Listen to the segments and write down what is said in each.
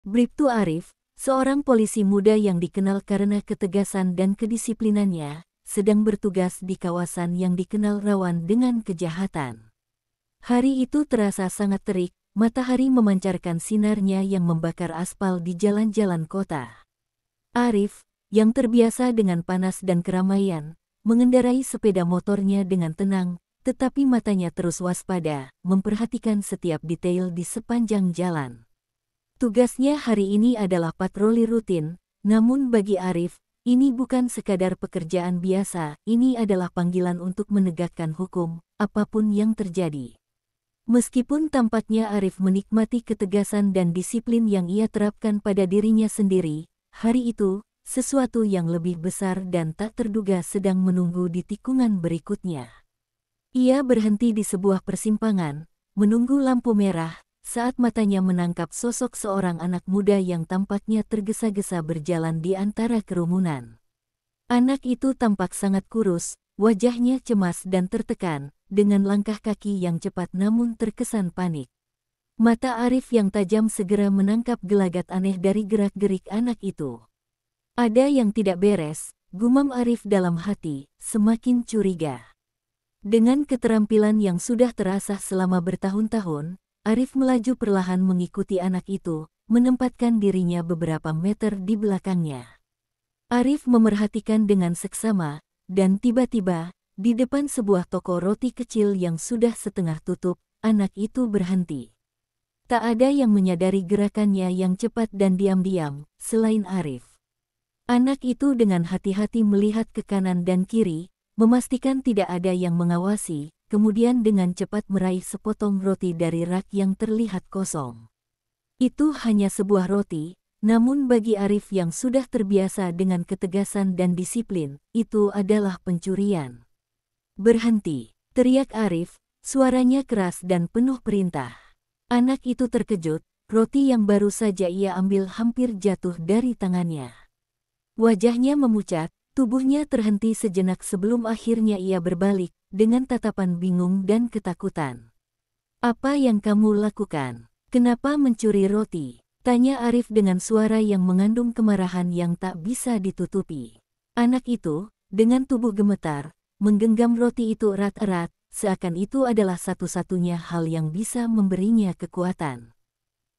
Bribtu Arif, seorang polisi muda yang dikenal karena ketegasan dan kedisiplinannya, sedang bertugas di kawasan yang dikenal rawan dengan kejahatan. Hari itu terasa sangat terik, matahari memancarkan sinarnya yang membakar aspal di jalan-jalan kota. Arif, yang terbiasa dengan panas dan keramaian, mengendarai sepeda motornya dengan tenang, tetapi matanya terus waspada, memperhatikan setiap detail di sepanjang jalan. Tugasnya hari ini adalah patroli rutin, namun bagi Arif, ini bukan sekadar pekerjaan biasa, ini adalah panggilan untuk menegakkan hukum, apapun yang terjadi. Meskipun tampaknya Arif menikmati ketegasan dan disiplin yang ia terapkan pada dirinya sendiri, hari itu, sesuatu yang lebih besar dan tak terduga sedang menunggu di tikungan berikutnya. Ia berhenti di sebuah persimpangan, menunggu lampu merah, saat matanya menangkap sosok seorang anak muda yang tampaknya tergesa-gesa berjalan di antara kerumunan. Anak itu tampak sangat kurus, wajahnya cemas dan tertekan, dengan langkah kaki yang cepat namun terkesan panik. Mata Arif yang tajam segera menangkap gelagat aneh dari gerak-gerik anak itu. Ada yang tidak beres, gumam Arif dalam hati, semakin curiga. Dengan keterampilan yang sudah terasah selama bertahun-tahun, Arif melaju perlahan mengikuti anak itu, menempatkan dirinya beberapa meter di belakangnya. Arif memerhatikan dengan seksama, dan tiba-tiba, di depan sebuah toko roti kecil yang sudah setengah tutup, anak itu berhenti. Tak ada yang menyadari gerakannya yang cepat dan diam-diam, selain Arif. Anak itu dengan hati-hati melihat ke kanan dan kiri, memastikan tidak ada yang mengawasi, kemudian dengan cepat meraih sepotong roti dari rak yang terlihat kosong. Itu hanya sebuah roti, namun bagi Arif yang sudah terbiasa dengan ketegasan dan disiplin, itu adalah pencurian. "Berhenti!" teriak Arif, suaranya keras dan penuh perintah. Anak itu terkejut, roti yang baru saja ia ambil hampir jatuh dari tangannya. Wajahnya memucat, tubuhnya terhenti sejenak sebelum akhirnya ia berbalik, dengan tatapan bingung dan ketakutan. "Apa yang kamu lakukan? Kenapa mencuri roti?" tanya Arif dengan suara yang mengandung kemarahan yang tak bisa ditutupi. Anak itu, dengan tubuh gemetar, menggenggam roti itu erat-erat, seakan itu adalah satu-satunya hal yang bisa memberinya kekuatan.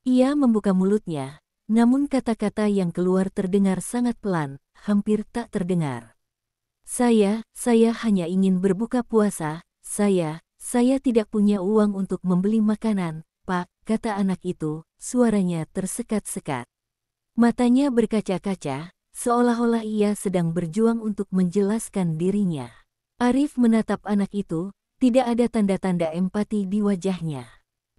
Ia membuka mulutnya, namun kata-kata yang keluar terdengar sangat pelan, hampir tak terdengar. Saya hanya ingin berbuka puasa, saya tidak punya uang untuk membeli makanan, Pak," kata anak itu, suaranya tersekat-sekat. Matanya berkaca-kaca, seolah-olah ia sedang berjuang untuk menjelaskan dirinya. Arif menatap anak itu, tidak ada tanda-tanda empati di wajahnya.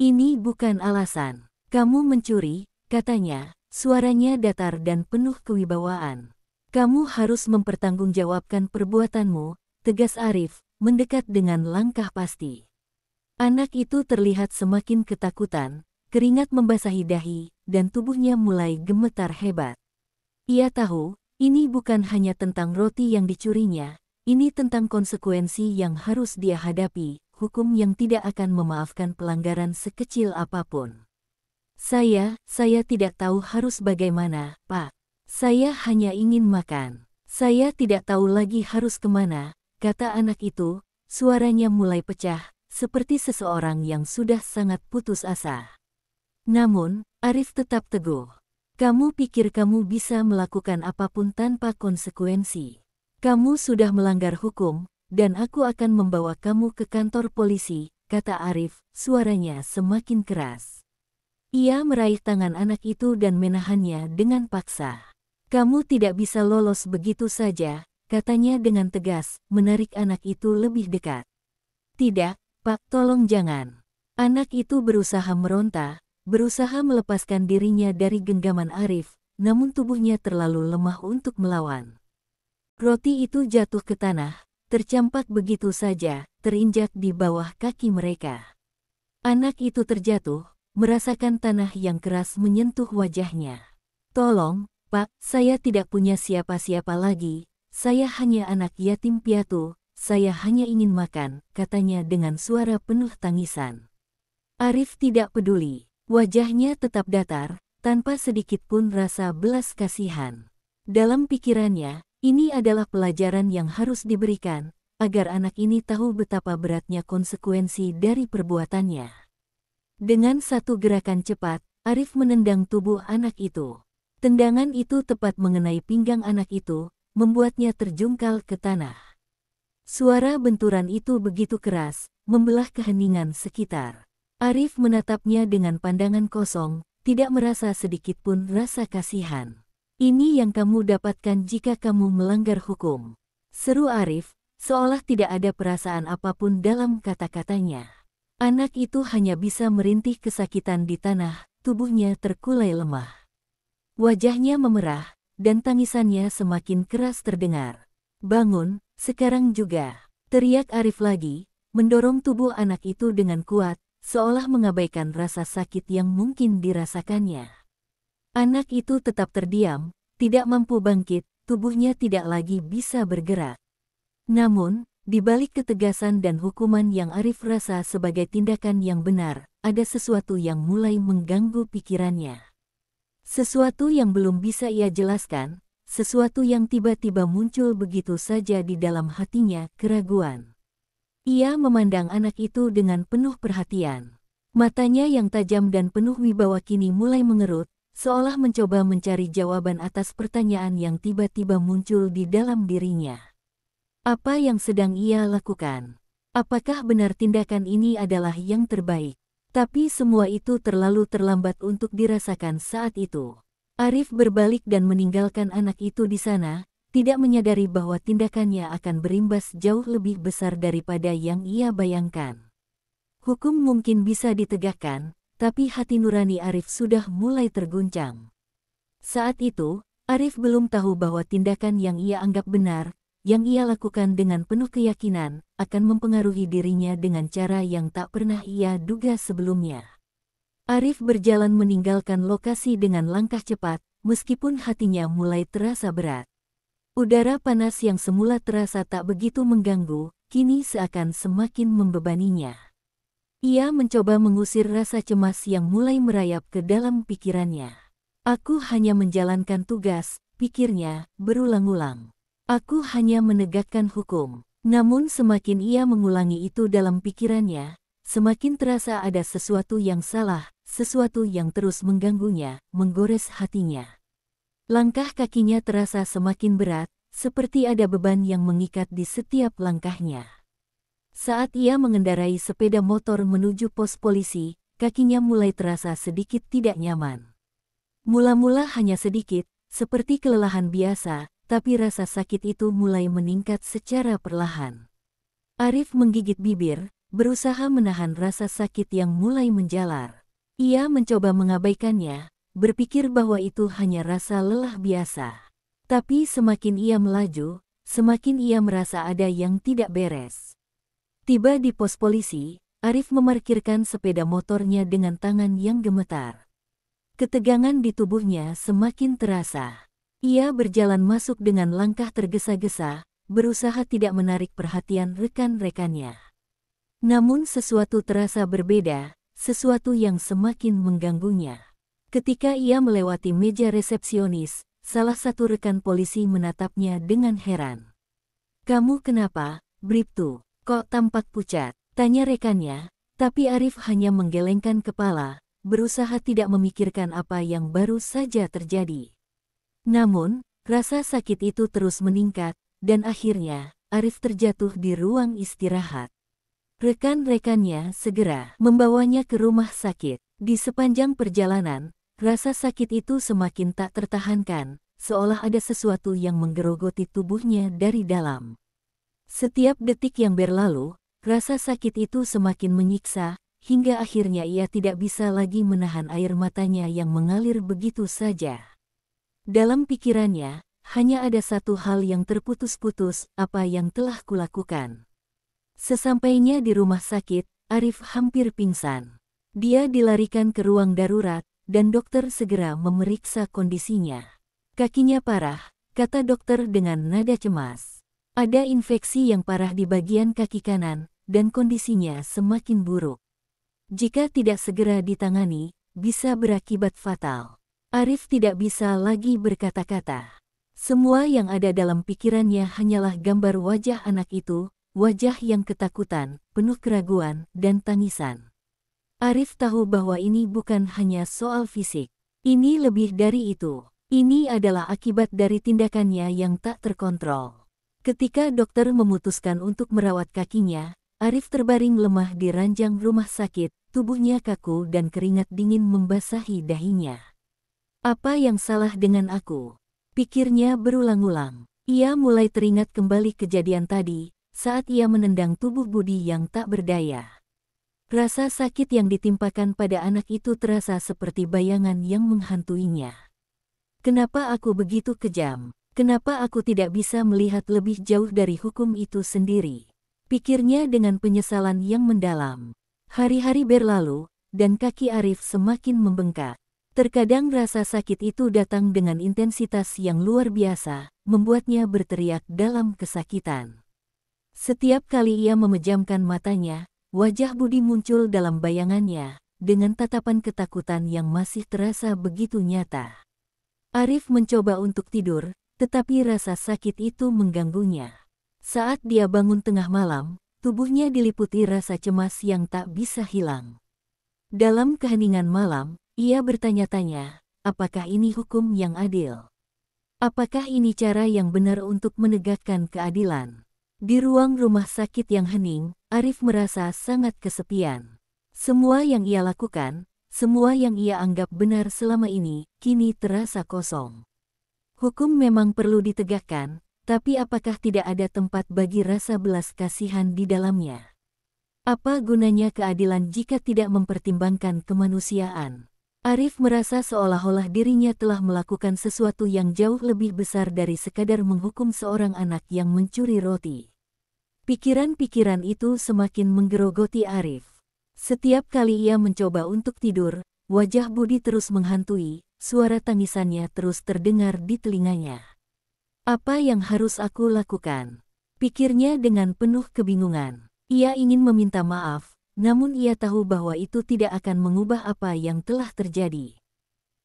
"Ini bukan alasan. Kamu mencuri," katanya, suaranya datar dan penuh kewibawaan. "Kamu harus mempertanggungjawabkan perbuatanmu," tegas Arif, mendekat dengan langkah pasti. Anak itu terlihat semakin ketakutan, keringat membasahi dahi, dan tubuhnya mulai gemetar hebat. Ia tahu, ini bukan hanya tentang roti yang dicurinya, ini tentang konsekuensi yang harus dia hadapi, hukum yang tidak akan memaafkan pelanggaran sekecil apapun. Saya tidak tahu harus bagaimana, Pak. Saya hanya ingin makan. Saya tidak tahu lagi harus kemana," kata anak itu, suaranya mulai pecah, seperti seseorang yang sudah sangat putus asa. Namun, Arif tetap teguh. "Kamu pikir kamu bisa melakukan apapun tanpa konsekuensi? Kamu sudah melanggar hukum, dan aku akan membawa kamu ke kantor polisi," kata Arif, suaranya semakin keras. Ia meraih tangan anak itu dan menahannya dengan paksa. "Kamu tidak bisa lolos begitu saja," katanya dengan tegas, menarik anak itu lebih dekat. "Tidak, Pak, tolong jangan." Anak itu berusaha meronta, berusaha melepaskan dirinya dari genggaman Arif, namun tubuhnya terlalu lemah untuk melawan. Roti itu jatuh ke tanah, tercampak begitu saja, terinjak di bawah kaki mereka. Anak itu terjatuh, merasakan tanah yang keras menyentuh wajahnya. "Tolong, Pak, saya tidak punya siapa-siapa lagi, saya hanya anak yatim piatu, saya hanya ingin makan," katanya dengan suara penuh tangisan. Arif tidak peduli, wajahnya tetap datar, tanpa sedikit pun rasa belas kasihan. Dalam pikirannya, ini adalah pelajaran yang harus diberikan, agar anak ini tahu betapa beratnya konsekuensi dari perbuatannya. Dengan satu gerakan cepat, Arif menendang tubuh anak itu. Tendangan itu tepat mengenai pinggang anak itu, membuatnya terjungkal ke tanah. Suara benturan itu begitu keras, membelah keheningan sekitar. Arif menatapnya dengan pandangan kosong, tidak merasa sedikit pun rasa kasihan. Ini yang kamu dapatkan jika kamu melanggar hukum, seru Arif, seolah tidak ada perasaan apapun dalam kata-katanya. Anak itu hanya bisa merintih kesakitan di tanah, tubuhnya terkulai lemah. Wajahnya memerah, dan tangisannya semakin keras terdengar. Bangun, sekarang juga, teriak Arif lagi, mendorong tubuh anak itu dengan kuat, seolah mengabaikan rasa sakit yang mungkin dirasakannya. Anak itu tetap terdiam, tidak mampu bangkit, tubuhnya tidak lagi bisa bergerak. Namun, di balik ketegasan dan hukuman yang Arif rasa sebagai tindakan yang benar, ada sesuatu yang mulai mengganggu pikirannya. Sesuatu yang belum bisa ia jelaskan, sesuatu yang tiba-tiba muncul begitu saja di dalam hatinya, keraguan. Ia memandang anak itu dengan penuh perhatian. Matanya yang tajam dan penuh wibawa kini mulai mengerut, seolah mencoba mencari jawaban atas pertanyaan yang tiba-tiba muncul di dalam dirinya. Apa yang sedang ia lakukan? Apakah benar tindakan ini adalah yang terbaik? Tapi semua itu terlalu terlambat untuk dirasakan saat itu. Arif berbalik dan meninggalkan anak itu di sana, tidak menyadari bahwa tindakannya akan berimbas jauh lebih besar daripada yang ia bayangkan. Hukum mungkin bisa ditegakkan, tapi hati nurani Arif sudah mulai terguncang. Saat itu, Arif belum tahu bahwa tindakan yang ia anggap benar, yang ia lakukan dengan penuh keyakinan, akan mempengaruhi dirinya dengan cara yang tak pernah ia duga sebelumnya. Arif berjalan meninggalkan lokasi dengan langkah cepat, meskipun hatinya mulai terasa berat. Udara panas yang semula terasa tak begitu mengganggu, kini seakan semakin membebaninya. Ia mencoba mengusir rasa cemas yang mulai merayap ke dalam pikirannya. Aku hanya menjalankan tugas, pikirnya, berulang-ulang. Aku hanya menegakkan hukum. Namun semakin ia mengulangi itu dalam pikirannya, semakin terasa ada sesuatu yang salah, sesuatu yang terus mengganggunya, menggores hatinya. Langkah kakinya terasa semakin berat, seperti ada beban yang mengikat di setiap langkahnya. Saat ia mengendarai sepeda motor menuju pos polisi, kakinya mulai terasa sedikit tidak nyaman. Mula-mula hanya sedikit, seperti kelelahan biasa, tapi rasa sakit itu mulai meningkat secara perlahan. Arif menggigit bibir, berusaha menahan rasa sakit yang mulai menjalar. Ia mencoba mengabaikannya, berpikir bahwa itu hanya rasa lelah biasa. Tapi semakin ia melaju, semakin ia merasa ada yang tidak beres. Tiba di pos polisi, Arif memarkirkan sepeda motornya dengan tangan yang gemetar. Ketegangan di tubuhnya semakin terasa. Ia berjalan masuk dengan langkah tergesa-gesa, berusaha tidak menarik perhatian rekan-rekannya. Namun sesuatu terasa berbeda, sesuatu yang semakin mengganggunya. Ketika ia melewati meja resepsionis, salah satu rekan polisi menatapnya dengan heran. "Kamu kenapa, Bribtu? Kok tampak pucat?" tanya rekannya, tapi Arif hanya menggelengkan kepala, berusaha tidak memikirkan apa yang baru saja terjadi. Namun, rasa sakit itu terus meningkat, dan akhirnya, Arif terjatuh di ruang istirahat. Rekan-rekannya segera membawanya ke rumah sakit. Di sepanjang perjalanan, rasa sakit itu semakin tak tertahankan, seolah ada sesuatu yang menggerogoti tubuhnya dari dalam. Setiap detik yang berlalu, rasa sakit itu semakin menyiksa, hingga akhirnya ia tidak bisa lagi menahan air matanya yang mengalir begitu saja. Dalam pikirannya, hanya ada satu hal yang terputus-putus, apa yang telah kulakukan. Sesampainya di rumah sakit, Arif hampir pingsan. Dia dilarikan ke ruang darurat, dan dokter segera memeriksa kondisinya. "Kakinya parah," kata dokter dengan nada cemas. "Ada infeksi yang parah di bagian kaki kanan, dan kondisinya semakin buruk. Jika tidak segera ditangani, bisa berakibat fatal." Arif tidak bisa lagi berkata-kata. Semua yang ada dalam pikirannya hanyalah gambar wajah anak itu, wajah yang ketakutan, penuh keraguan, dan tangisan. Arif tahu bahwa ini bukan hanya soal fisik. Ini lebih dari itu. Ini adalah akibat dari tindakannya yang tak terkontrol. Ketika dokter memutuskan untuk merawat kakinya, Arif terbaring lemah di ranjang rumah sakit, tubuhnya kaku dan keringat dingin membasahi dahinya. Apa yang salah dengan aku? Pikirnya berulang-ulang. Ia mulai teringat kembali kejadian tadi, saat ia menendang tubuh Budi yang tak berdaya. Rasa sakit yang ditimpakan pada anak itu terasa seperti bayangan yang menghantuinya. Kenapa aku begitu kejam? Kenapa aku tidak bisa melihat lebih jauh dari hukum itu sendiri? Pikirnya dengan penyesalan yang mendalam. Hari-hari berlalu, dan kaki Arif semakin membengkak. Terkadang rasa sakit itu datang dengan intensitas yang luar biasa, membuatnya berteriak dalam kesakitan. Setiap kali ia memejamkan matanya, wajah Budi muncul dalam bayangannya, dengan tatapan ketakutan yang masih terasa begitu nyata. Arif mencoba untuk tidur, tetapi rasa sakit itu mengganggunya. Saat dia bangun tengah malam, tubuhnya diliputi rasa cemas yang tak bisa hilang. Dalam keheningan malam, ia bertanya-tanya, apakah ini hukum yang adil? Apakah ini cara yang benar untuk menegakkan keadilan? Di ruang rumah sakit yang hening, Arif merasa sangat kesepian. Semua yang ia lakukan, semua yang ia anggap benar selama ini, kini terasa kosong. Hukum memang perlu ditegakkan, tapi apakah tidak ada tempat bagi rasa belas kasihan di dalamnya? Apa gunanya keadilan jika tidak mempertimbangkan kemanusiaan? Arif merasa seolah-olah dirinya telah melakukan sesuatu yang jauh lebih besar dari sekadar menghukum seorang anak yang mencuri roti. Pikiran-pikiran itu semakin menggerogoti Arif. Setiap kali ia mencoba untuk tidur, wajah Budi terus menghantui, suara tangisannya terus terdengar di telinganya. Apa yang harus aku lakukan? Pikirnya dengan penuh kebingungan. Ia ingin meminta maaf, namun ia tahu bahwa itu tidak akan mengubah apa yang telah terjadi.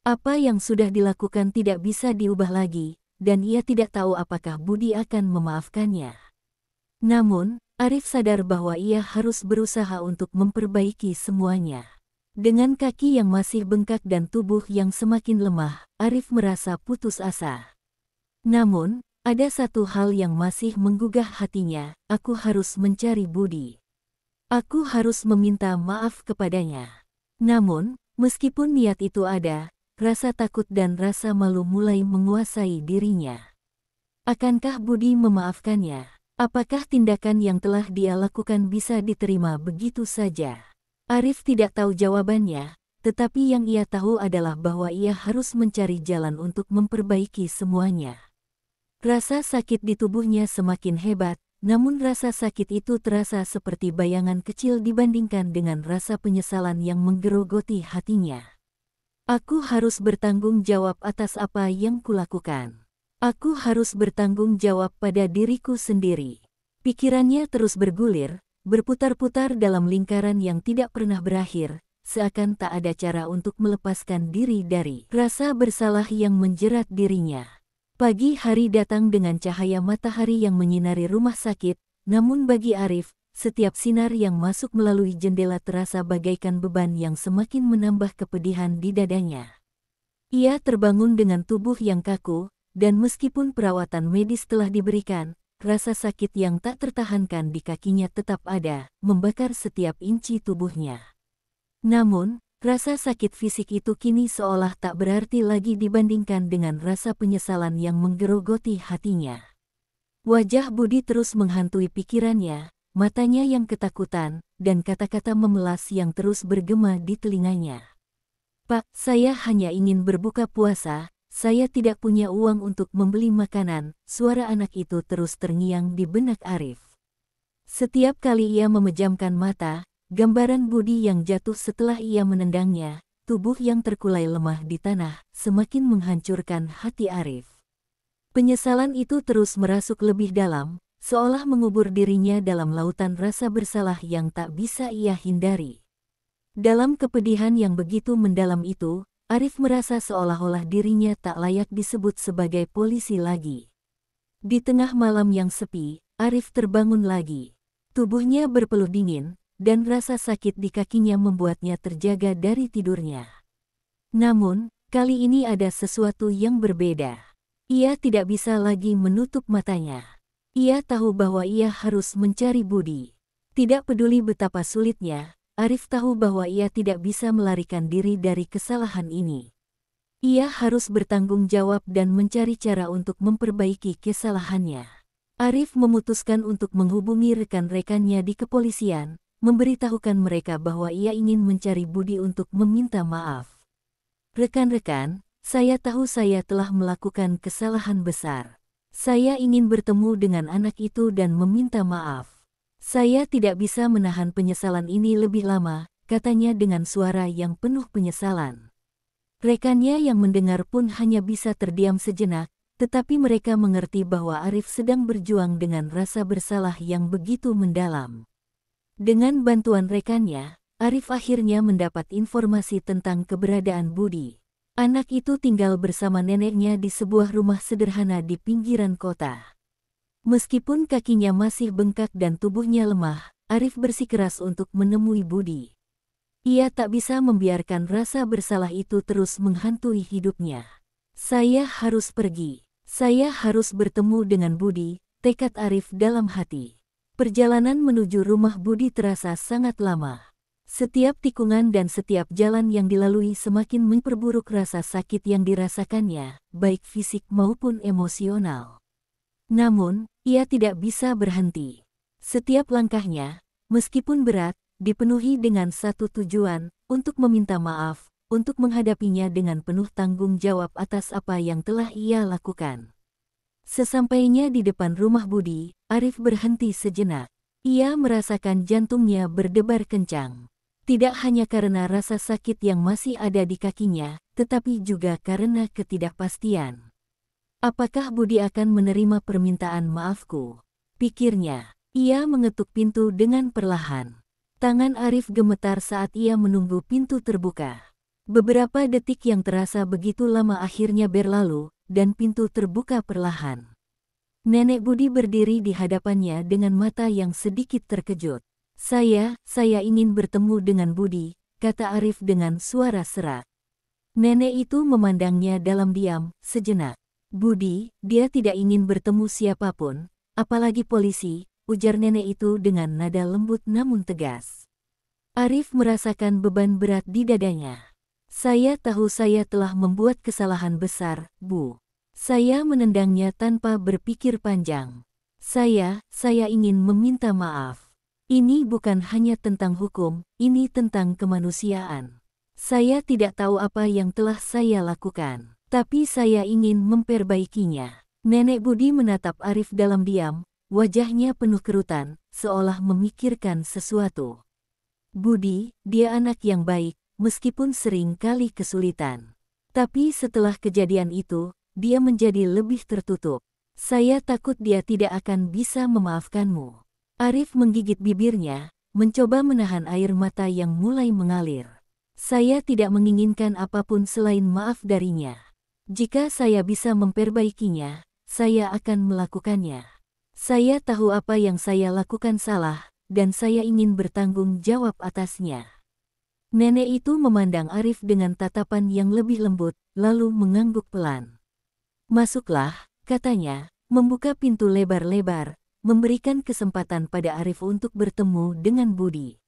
Apa yang sudah dilakukan tidak bisa diubah lagi, dan ia tidak tahu apakah Budi akan memaafkannya. Namun, Arif sadar bahwa ia harus berusaha untuk memperbaiki semuanya. Dengan kaki yang masih bengkak dan tubuh yang semakin lemah, Arif merasa putus asa. Namun, ada satu hal yang masih menggugah hatinya, aku harus mencari Budi. Aku harus meminta maaf kepadanya. Namun, meskipun niat itu ada, rasa takut dan rasa malu mulai menguasai dirinya. Akankah Budi memaafkannya? Apakah tindakan yang telah dia lakukan bisa diterima begitu saja? Arif tidak tahu jawabannya, tetapi yang ia tahu adalah bahwa ia harus mencari jalan untuk memperbaiki semuanya. Rasa sakit di tubuhnya semakin hebat, namun rasa sakit itu terasa seperti bayangan kecil dibandingkan dengan rasa penyesalan yang menggerogoti hatinya. Aku harus bertanggung jawab atas apa yang kulakukan. Aku harus bertanggung jawab pada diriku sendiri. Pikirannya terus bergulir, berputar-putar dalam lingkaran yang tidak pernah berakhir, seakan tak ada cara untuk melepaskan diri dari rasa bersalah yang menjerat dirinya. Pagi hari datang dengan cahaya matahari yang menyinari rumah sakit, namun bagi Arif, setiap sinar yang masuk melalui jendela terasa bagaikan beban yang semakin menambah kepedihan di dadanya. Ia terbangun dengan tubuh yang kaku, dan meskipun perawatan medis telah diberikan, rasa sakit yang tak tertahankan di kakinya tetap ada, membakar setiap inci tubuhnya. Namun, rasa sakit fisik itu kini seolah tak berarti lagi dibandingkan dengan rasa penyesalan yang menggerogoti hatinya. Wajah Budi terus menghantui pikirannya, matanya yang ketakutan, dan kata-kata memelas yang terus bergema di telinganya. Pak, saya hanya ingin berbuka puasa, saya tidak punya uang untuk membeli makanan, suara anak itu terus terngiang di benak Arif. Setiap kali ia memejamkan mata, gambaran Budi yang jatuh setelah ia menendangnya, tubuh yang terkulai lemah di tanah, semakin menghancurkan hati Arif. Penyesalan itu terus merasuk lebih dalam, seolah mengubur dirinya dalam lautan rasa bersalah yang tak bisa ia hindari. Dalam kepedihan yang begitu mendalam itu, Arif merasa seolah-olah dirinya tak layak disebut sebagai polisi lagi. Di tengah malam yang sepi, Arif terbangun lagi. Tubuhnya berpeluh dingin, dan rasa sakit di kakinya membuatnya terjaga dari tidurnya. Namun, kali ini ada sesuatu yang berbeda. Ia tidak bisa lagi menutup matanya. Ia tahu bahwa ia harus mencari Budi. Tidak peduli betapa sulitnya, Arif tahu bahwa ia tidak bisa melarikan diri dari kesalahan ini. Ia harus bertanggung jawab dan mencari cara untuk memperbaiki kesalahannya. Arif memutuskan untuk menghubungi rekan-rekannya di kepolisian, memberitahukan mereka bahwa ia ingin mencari Budi untuk meminta maaf. Rekan-rekan, saya tahu saya telah melakukan kesalahan besar. Saya ingin bertemu dengan anak itu dan meminta maaf. Saya tidak bisa menahan penyesalan ini lebih lama, katanya dengan suara yang penuh penyesalan. Rekannya yang mendengar pun hanya bisa terdiam sejenak, tetapi mereka mengerti bahwa Arif sedang berjuang dengan rasa bersalah yang begitu mendalam. Dengan bantuan rekannya, Arif akhirnya mendapat informasi tentang keberadaan Budi. Anak itu tinggal bersama neneknya di sebuah rumah sederhana di pinggiran kota. Meskipun kakinya masih bengkak dan tubuhnya lemah, Arif bersikeras untuk menemui Budi. Ia tak bisa membiarkan rasa bersalah itu terus menghantui hidupnya. Saya harus pergi. Saya harus bertemu dengan Budi, tekad Arif dalam hati. Perjalanan menuju rumah Budi terasa sangat lama. Setiap tikungan dan setiap jalan yang dilalui semakin memperburuk rasa sakit yang dirasakannya, baik fisik maupun emosional. Namun, ia tidak bisa berhenti. Setiap langkahnya, meskipun berat, dipenuhi dengan satu tujuan, untuk meminta maaf, untuk menghadapinya dengan penuh tanggung jawab atas apa yang telah ia lakukan. Sesampainya di depan rumah Budi, Arif berhenti sejenak. Ia merasakan jantungnya berdebar kencang. Tidak hanya karena rasa sakit yang masih ada di kakinya, tetapi juga karena ketidakpastian. Apakah Budi akan menerima permintaan maafku? Pikirnya. Ia mengetuk pintu dengan perlahan. Tangan Arif gemetar saat ia menunggu pintu terbuka. Beberapa detik yang terasa begitu lama akhirnya berlalu, dan pintu terbuka perlahan. Nenek Budi berdiri di hadapannya dengan mata yang sedikit terkejut. Saya ingin bertemu dengan Budi, kata Arif dengan suara serak. Nenek itu memandangnya dalam diam, sejenak. Budi, dia tidak ingin bertemu siapapun, apalagi polisi, ujar nenek itu dengan nada lembut namun tegas. Arif merasakan beban berat di dadanya. Saya tahu saya telah membuat kesalahan besar, Bu. Saya menendangnya tanpa berpikir panjang. Saya ingin meminta maaf. Ini bukan hanya tentang hukum, ini tentang kemanusiaan. Saya tidak tahu apa yang telah saya lakukan. Tapi saya ingin memperbaikinya. Nenek Budi menatap Arif dalam diam, wajahnya penuh kerutan, seolah memikirkan sesuatu. Budi, dia anak yang baik, meskipun sering kali kesulitan. Tapi setelah kejadian itu, dia menjadi lebih tertutup. Saya takut dia tidak akan bisa memaafkanmu. Arif menggigit bibirnya, mencoba menahan air mata yang mulai mengalir. Saya tidak menginginkan apapun selain maaf darinya. Jika saya bisa memperbaikinya, saya akan melakukannya. Saya tahu apa yang saya lakukan salah, dan saya ingin bertanggung jawab atasnya. Nenek itu memandang Arif dengan tatapan yang lebih lembut, lalu mengangguk pelan. Masuklah, katanya, membuka pintu lebar-lebar, memberikan kesempatan pada Arif untuk bertemu dengan Budi.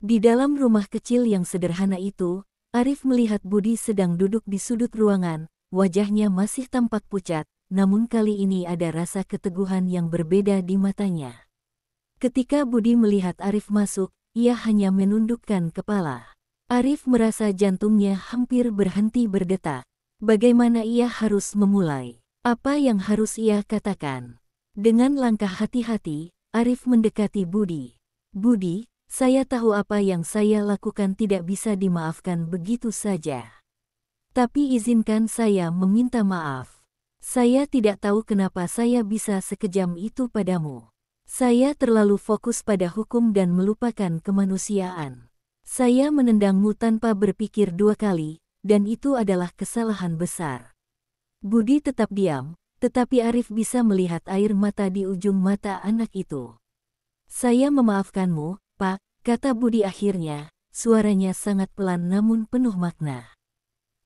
Di dalam rumah kecil yang sederhana itu, Arif melihat Budi sedang duduk di sudut ruangan. Wajahnya masih tampak pucat, namun kali ini ada rasa keteguhan yang berbeda di matanya. Ketika Budi melihat Arif masuk, ia hanya menundukkan kepala. Arif merasa jantungnya hampir berhenti berdetak. Bagaimana ia harus memulai? Apa yang harus ia katakan? Dengan langkah hati-hati, Arif mendekati Budi. Budi, saya tahu apa yang saya lakukan tidak bisa dimaafkan begitu saja. Tapi izinkan saya meminta maaf. Saya tidak tahu kenapa saya bisa sekejam itu padamu. Saya terlalu fokus pada hukum dan melupakan kemanusiaan. Saya menendangmu tanpa berpikir dua kali, dan itu adalah kesalahan besar. Budi tetap diam, tetapi Arif bisa melihat air mata di ujung mata anak itu. Saya memaafkanmu, Pak, kata Budi akhirnya, suaranya sangat pelan namun penuh makna.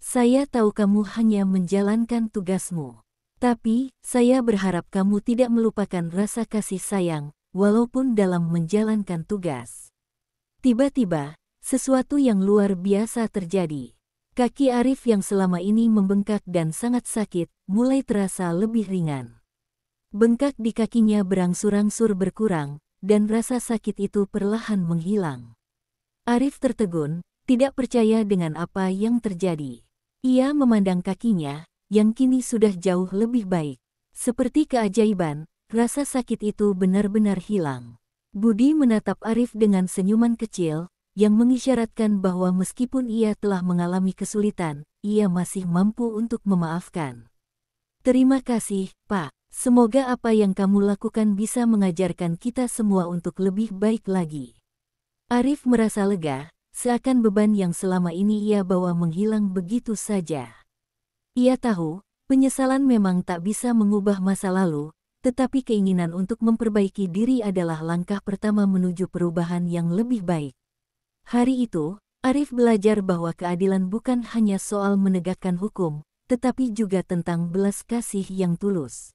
Saya tahu kamu hanya menjalankan tugasmu. Tapi, saya berharap kamu tidak melupakan rasa kasih sayang, walaupun dalam menjalankan tugas. Tiba-tiba, sesuatu yang luar biasa terjadi. Kaki Arif yang selama ini membengkak dan sangat sakit, mulai terasa lebih ringan. Bengkak di kakinya berangsur-angsur berkurang, dan rasa sakit itu perlahan menghilang. Arif tertegun, tidak percaya dengan apa yang terjadi. Ia memandang kakinya, yang kini sudah jauh lebih baik. Seperti keajaiban, rasa sakit itu benar-benar hilang. Budi menatap Arif dengan senyuman kecil, yang mengisyaratkan bahwa meskipun ia telah mengalami kesulitan, ia masih mampu untuk memaafkan. Terima kasih, Pak. Semoga apa yang kamu lakukan bisa mengajarkan kita semua untuk lebih baik lagi. Arif merasa lega, seakan beban yang selama ini ia bawa menghilang begitu saja. Ia tahu, penyesalan memang tak bisa mengubah masa lalu, tetapi keinginan untuk memperbaiki diri adalah langkah pertama menuju perubahan yang lebih baik. Hari itu, Arif belajar bahwa keadilan bukan hanya soal menegakkan hukum, tetapi juga tentang belas kasih yang tulus.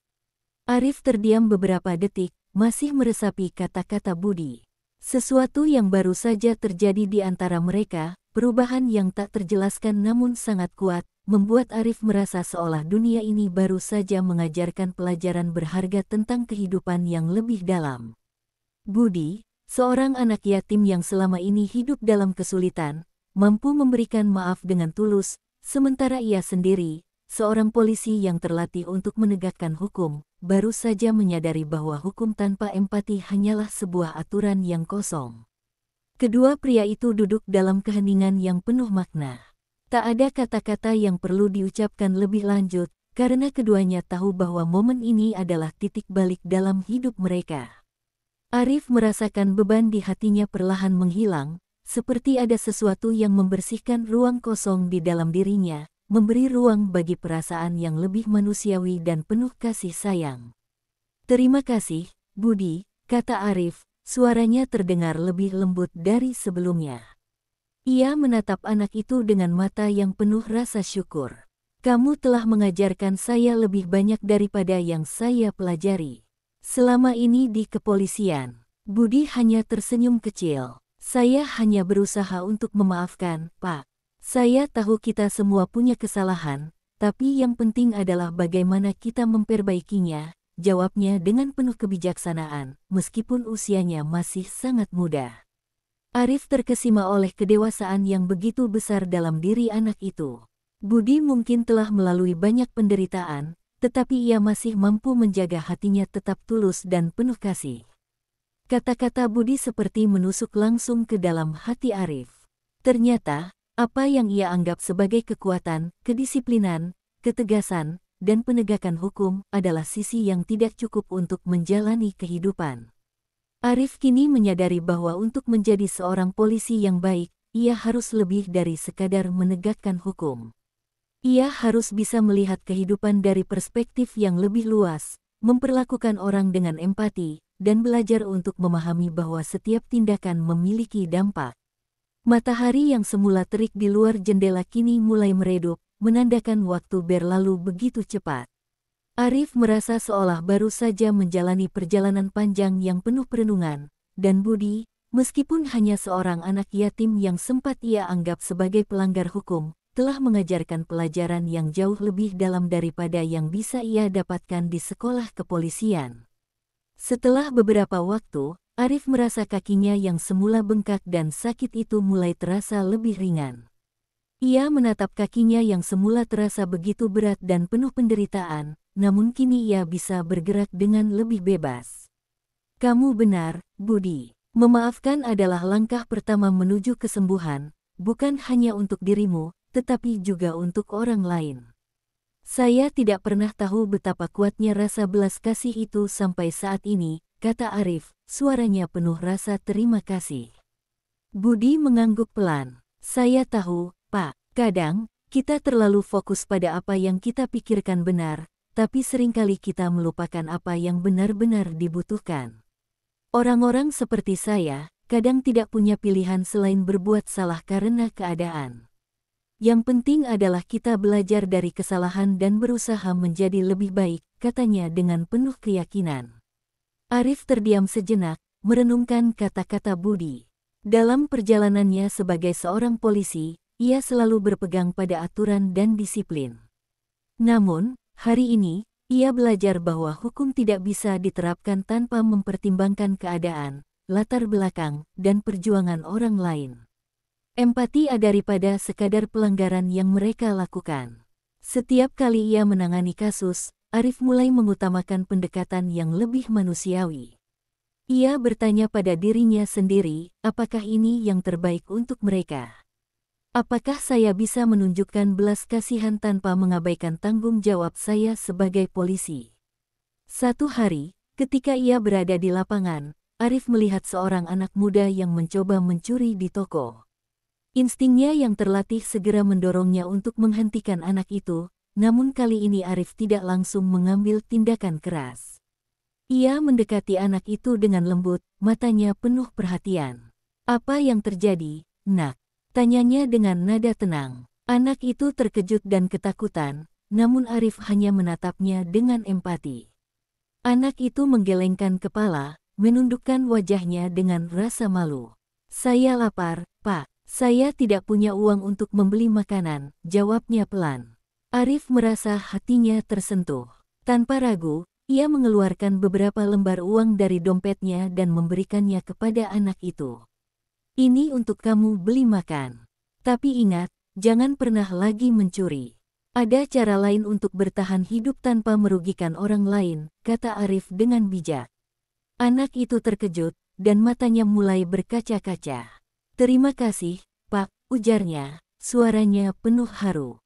Arif terdiam beberapa detik, masih meresapi kata-kata Budi. Sesuatu yang baru saja terjadi di antara mereka, perubahan yang tak terjelaskan namun sangat kuat, membuat Arif merasa seolah dunia ini baru saja mengajarkan pelajaran berharga tentang kehidupan yang lebih dalam. Budi, seorang anak yatim yang selama ini hidup dalam kesulitan, mampu memberikan maaf dengan tulus, sementara ia sendiri, seorang polisi yang terlatih untuk menegakkan hukum, baru saja menyadari bahwa hukum tanpa empati hanyalah sebuah aturan yang kosong. Kedua pria itu duduk dalam keheningan yang penuh makna. Tak ada kata-kata yang perlu diucapkan lebih lanjut, karena keduanya tahu bahwa momen ini adalah titik balik dalam hidup mereka. Arif merasakan beban di hatinya perlahan menghilang, seperti ada sesuatu yang membersihkan ruang kosong di dalam dirinya, memberi ruang bagi perasaan yang lebih manusiawi dan penuh kasih sayang. Terima kasih, Budi, kata Arif, suaranya terdengar lebih lembut dari sebelumnya. Ia menatap anak itu dengan mata yang penuh rasa syukur. Kamu telah mengajarkan saya lebih banyak daripada yang saya pelajari selama ini di kepolisian. Budi hanya tersenyum kecil. Saya hanya berusaha untuk memaafkan, Pak. Saya tahu kita semua punya kesalahan, tapi yang penting adalah bagaimana kita memperbaikinya, jawabnya dengan penuh kebijaksanaan, meskipun usianya masih sangat muda. Arif terkesima oleh kedewasaan yang begitu besar dalam diri anak itu. Budi mungkin telah melalui banyak penderitaan, tetapi ia masih mampu menjaga hatinya tetap tulus dan penuh kasih. Kata-kata Budi seperti menusuk langsung ke dalam hati Arif. Ternyata, apa yang ia anggap sebagai kekuatan, kedisiplinan, ketegasan, dan penegakan hukum adalah sisi yang tidak cukup untuk menjalani kehidupan. Arif kini menyadari bahwa untuk menjadi seorang polisi yang baik, ia harus lebih dari sekadar menegakkan hukum. Ia harus bisa melihat kehidupan dari perspektif yang lebih luas, memperlakukan orang dengan empati, dan belajar untuk memahami bahwa setiap tindakan memiliki dampak. Matahari yang semula terik di luar jendela kini mulai meredup, menandakan waktu berlalu begitu cepat. Arif merasa seolah baru saja menjalani perjalanan panjang yang penuh perenungan, dan Budi, meskipun hanya seorang anak yatim yang sempat ia anggap sebagai pelanggar hukum, telah mengajarkan pelajaran yang jauh lebih dalam daripada yang bisa ia dapatkan di sekolah kepolisian. Setelah beberapa waktu, Arif merasa kakinya yang semula bengkak dan sakit itu mulai terasa lebih ringan. Ia menatap kakinya yang semula terasa begitu berat dan penuh penderitaan, namun kini ia bisa bergerak dengan lebih bebas. Kamu benar, Budi. Memaafkan adalah langkah pertama menuju kesembuhan, bukan hanya untuk dirimu, tetapi juga untuk orang lain. Saya tidak pernah tahu betapa kuatnya rasa belas kasih itu sampai saat ini, kata Arif, suaranya penuh rasa terima kasih. Budi mengangguk pelan. Saya tahu, Pak. Kadang, Kita terlalu fokus pada apa yang kita pikirkan benar, tapi seringkali kita melupakan apa yang benar-benar dibutuhkan. Orang-orang seperti saya, kadang tidak punya pilihan selain berbuat salah karena keadaan. Yang penting adalah kita belajar dari kesalahan dan berusaha menjadi lebih baik, katanya dengan penuh keyakinan. Arif terdiam sejenak, merenungkan kata-kata Budi. Dalam perjalanannya sebagai seorang polisi, ia selalu berpegang pada aturan dan disiplin. Namun, hari ini, ia belajar bahwa hukum tidak bisa diterapkan tanpa mempertimbangkan keadaan, latar belakang, dan perjuangan orang lain. Empati daripada sekadar pelanggaran yang mereka lakukan. Setiap kali ia menangani kasus, Arif mulai mengutamakan pendekatan yang lebih manusiawi. Ia bertanya pada dirinya sendiri, apakah ini yang terbaik untuk mereka? Apakah saya bisa menunjukkan belas kasihan tanpa mengabaikan tanggung jawab saya sebagai polisi? Satu hari, ketika ia berada di lapangan, Arif melihat seorang anak muda yang mencoba mencuri di toko. Instingnya yang terlatih segera mendorongnya untuk menghentikan anak itu, namun kali ini Arif tidak langsung mengambil tindakan keras. Ia mendekati anak itu dengan lembut, matanya penuh perhatian. "Apa yang terjadi, Nak?" tanyanya dengan nada tenang. Anak itu terkejut dan ketakutan, namun Arif hanya menatapnya dengan empati. Anak itu menggelengkan kepala, menundukkan wajahnya dengan rasa malu. "Saya lapar, Pak. Saya tidak punya uang untuk membeli makanan," jawabnya pelan. Arif merasa hatinya tersentuh. Tanpa ragu, ia mengeluarkan beberapa lembar uang dari dompetnya dan memberikannya kepada anak itu. "Ini untuk kamu beli makan. Tapi ingat, jangan pernah lagi mencuri. Ada cara lain untuk bertahan hidup tanpa merugikan orang lain," kata Arif dengan bijak. Anak itu terkejut, dan matanya mulai berkaca-kaca. "Terima kasih, Pak," ujarnya, suaranya penuh haru.